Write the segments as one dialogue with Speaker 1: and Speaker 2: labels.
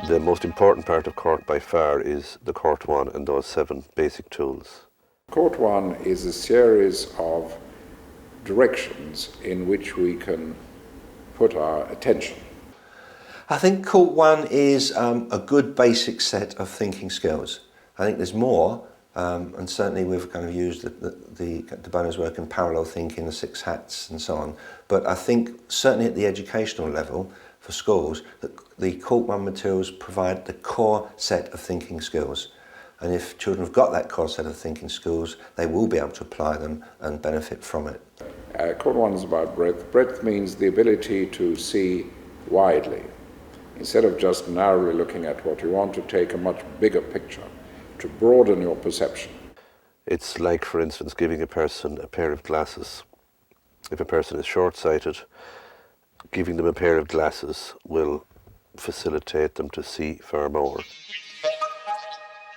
Speaker 1: The most important part of CoRT by far is the CoRT1 and those 7 basic tools.
Speaker 2: CoRT1 is a series of directions in which we can put our attention.
Speaker 3: I think CoRT1 is a good basic set of thinking skills. I think there's more, and certainly we've kind of used the Bono's work in parallel thinking, the 6 hats and so on. But I think certainly at the educational level for schools, the CoRT1 materials provide the core set of thinking skills. And if children have got that core set of thinking skills, they will be able to apply them and benefit from it.
Speaker 2: CoRT1 is about breadth. Breadth means the ability to see widely. Instead of just narrowly looking at what you want, to take a much bigger picture, to broaden your perception.
Speaker 1: It's like, for instance, giving a person a pair of glasses. If a person is short-sighted, giving them a pair of glasses will facilitate them to see far more.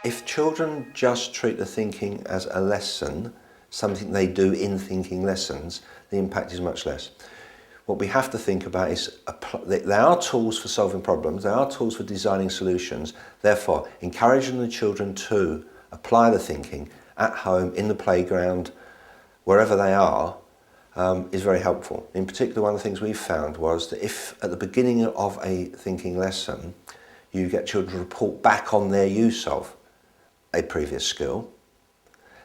Speaker 3: If children just treat the thinking as a lesson, something they do in thinking lessons, the impact is much less. What we have to think about is there are tools for solving problems, there are tools for designing solutions. Therefore, encouraging the children to apply the thinking at home, in the playground, wherever they are, is very helpful. In particular, one of the things we found was that if at the beginning of a thinking lesson, you get children to report back on their use of a previous skill,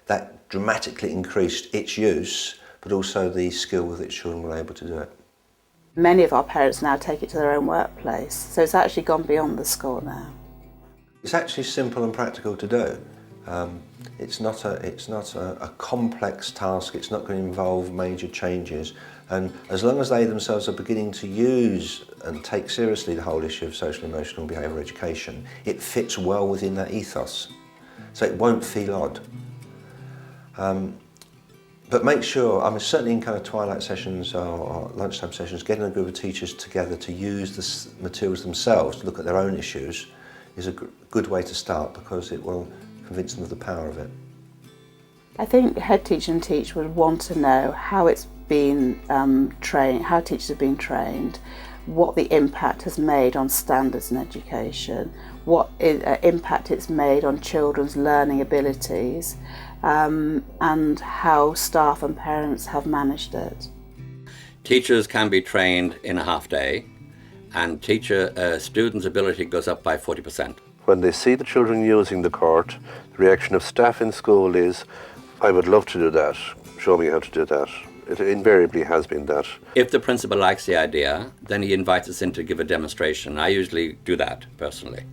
Speaker 3: that dramatically increased its use, but also the skill with which children were able to do it.
Speaker 4: Many of our parents now take it to their own workplace, so it's actually gone beyond the school now.
Speaker 3: It's actually simple and practical to do. It's not a complex task, it's not going to involve major changes, and as long as they themselves are beginning to use and take seriously the whole issue of social emotional behaviour education, it fits well within that ethos, so it won't feel odd. But make sure, I mean, certainly in kind of twilight sessions or lunchtime sessions, getting a group of teachers together to use the materials themselves to look at their own issues is a good way to start, because it will convince them of the power of it.
Speaker 4: I think head teacher and teach would want to know how it's been trained, how teachers have been trained, what the impact has made on standards in education, what impact it's made on children's learning abilities, and how staff and parents have managed it.
Speaker 5: Teachers can be trained in a half day, and students' ability goes up by 40%.
Speaker 1: When they see the children using the CoRT, the reaction of staff in school is, I would love to do that, show me how to do that. It invariably has been that.
Speaker 5: If the principal likes the idea, then he invites us in to give a demonstration. I usually do that personally.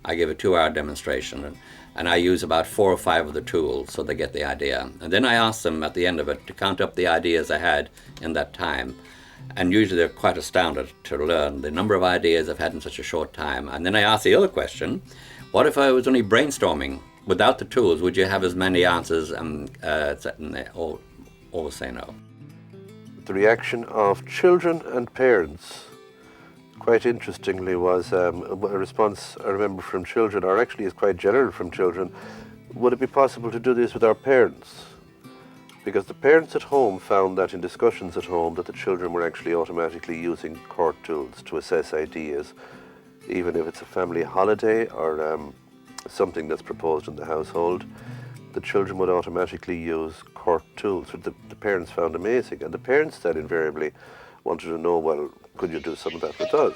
Speaker 5: I give a 2-hour demonstration, and I use about 4 or 5 of the tools so they get the idea. And then I ask them at the end of it to count up the ideas I had in that time. And usually they're quite astounded to learn the number of ideas I've had in such a short time. And then I ask the other question, what if I was only brainstorming? Without the tools, would you have as many answers? And they all say no.
Speaker 1: The reaction of children and parents, quite interestingly, was a response I remember from children, or actually is quite general from children. Would it be possible to do this with our parents? Because the parents at home found that in discussions at home that the children were actually automatically using CoRT tools to assess ideas, even if it's a family holiday or something that's proposed in the household. The children would automatically use CoRT tools, which the parents found amazing. And the parents then invariably wanted to know, well, could you do some of that with us?